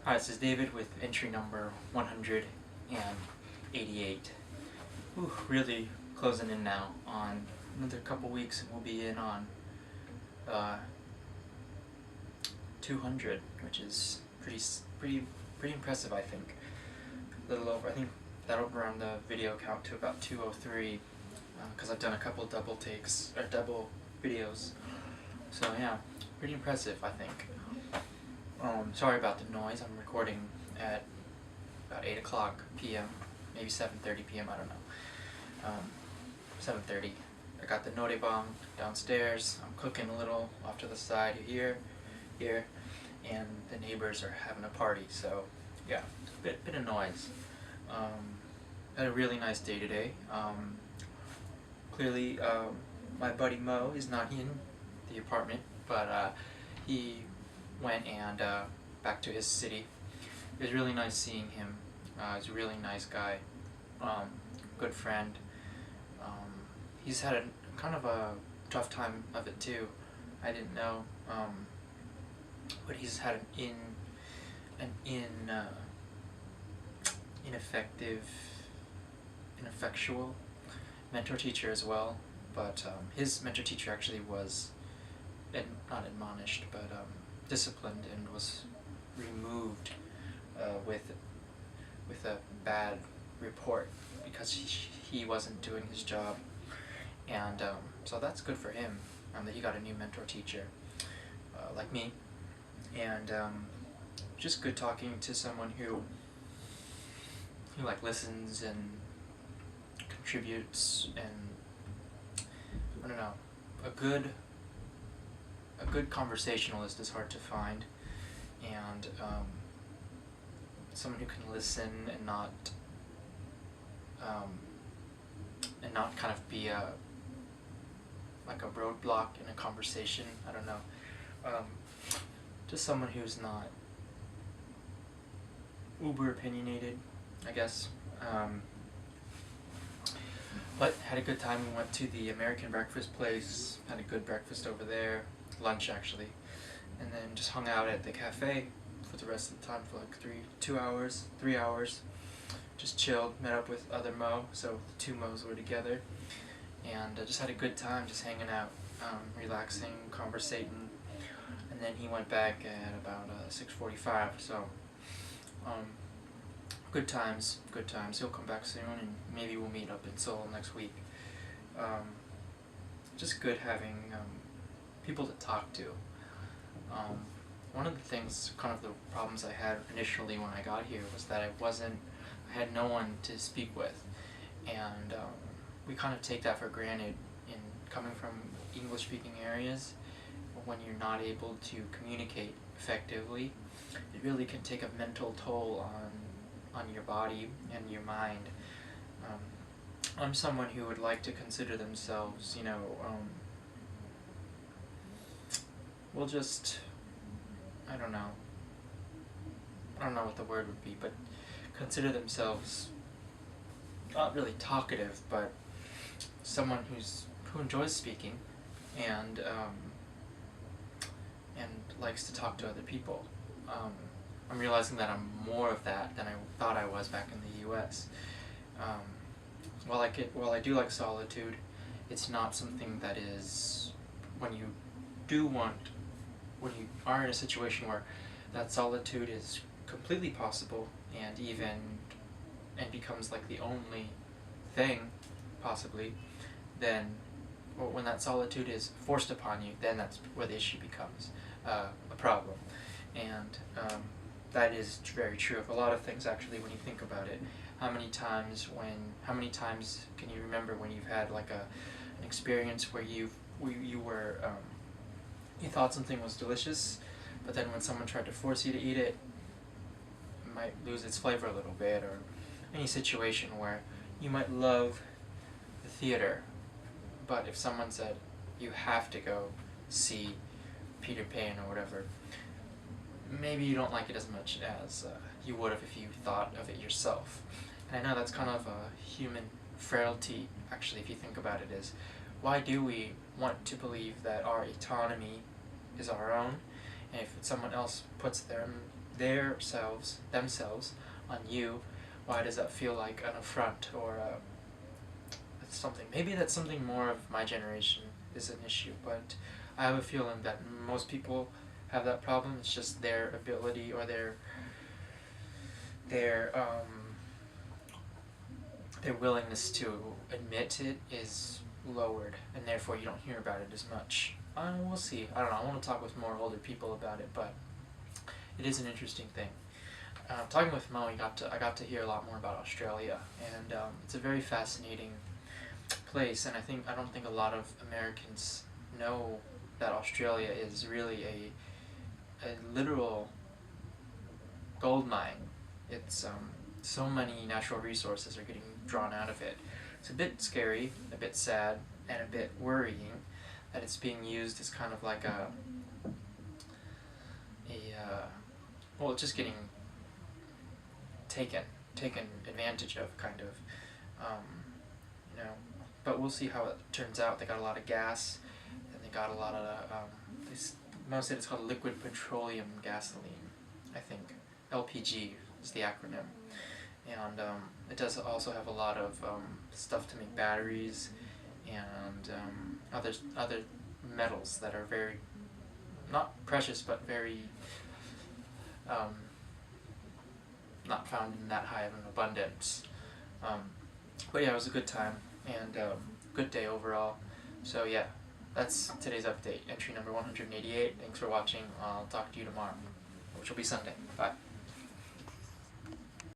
Hi, this is David with entry number 188. Ooh, really closing in now. On another couple weeks, and we'll be in on 200, which is pretty impressive, I think. A little over. I think that'll run the video count to about 203, because I've done a couple double takes or double videos. So yeah, pretty impressive, I think. Sorry about the noise. I'm recording at about 8 o'clock p.m., maybe 7:30 p.m., I don't know. 7:30. I got the note bong downstairs. I'm cooking a little off to the side here, and the neighbors are having a party, so yeah, bit of noise. Had a really nice day today. Clearly, my buddy Mo is not in the apartment, but he went and back to his city. It was really nice seeing him. He's a really nice guy, good friend. He's had a kind of a tough time of it too. I didn't know, but he's had an ineffectual mentor teacher as well. But his mentor teacher actually was not admonished, but disciplined, and was removed with a bad report because he wasn't doing his job, and so that's good for him, that he got a new mentor teacher like me, and just good talking to someone who like listens and contributes, and I don't know, a good conversationalist is hard to find, and someone who can listen and not kind of be like a roadblock in a conversation. I don't know, just someone who's not uber opinionated, I guess. But had a good time. We went to the American breakfast place, had a good breakfast over there, lunch actually, and then just hung out at the cafe for the rest of the time for like 3 hours, just chilled, met up with other Mo, so the two Mo's were together, and just had a good time just hanging out, relaxing, conversating, and then he went back at about 6:45, so good times. He'll come back soon, and maybe we'll meet up in Seoul next week. Just good having people to talk to. One of the things, kind of the problems I had initially when I got here, was that I had no one to speak with, and we kind of take that for granted in coming from English-speaking areas. When you're not able to communicate effectively, it really can take a mental toll on your body and your mind. I'm someone who would like to consider themselves, I don't know what the word would be, but consider themselves not really talkative, but someone who enjoys speaking and likes to talk to other people. I'm realizing that I'm more of that than I thought I was back in the U.S. While I do like solitude, it's not something that is, when you are in a situation where that solitude is completely possible and becomes like the only thing, possibly, then when that solitude is forced upon you, then that's where the issue becomes a problem. And that is very true of a lot of things, actually, when you think about it. How many times can you remember when you've had like an experience where you thought something was delicious, but then when someone tried to force you to eat it, it might lose its flavor a little bit? Or any situation where you might love the theater, but if someone said you have to go see Peter Pan or whatever, maybe you don't like it as much as you would have if you thought of it yourself. And I know that's kind of a human frailty, actually, if you think about it, is why do we want to believe that our autonomy is our own, and if someone else puts themselves on you, why does that feel like an affront or something? Maybe that's something more of my generation is an issue, but I have a feeling that most people have that problem. It's just their ability or their willingness to admit it is lowered, and therefore you don't hear about it as much. We'll see. I don't know. I want to talk with more older people about it, but it is an interesting thing. Talking with Mo, I got to hear a lot more about Australia, and it's a very fascinating place. And I don't think a lot of Americans know that Australia is really a literal gold mine. It's so many natural resources are getting drawn out of it. It's a bit scary, a bit sad, and a bit worrying that it's being used as kind of like well, it's just getting taken advantage of, kind of, you know. But we'll see how it turns out. They got a lot of gas, and they got a lot of most of it's called liquid petroleum gasoline, I think. LPG is the acronym. And it does also have a lot of stuff to make batteries and other metals that are very, not precious, but very not found in that high of an abundance. But yeah, it was a good time and good day overall. So yeah, that's today's update. Entry number 188. Thanks for watching. I'll talk to you tomorrow, which will be Sunday. Bye.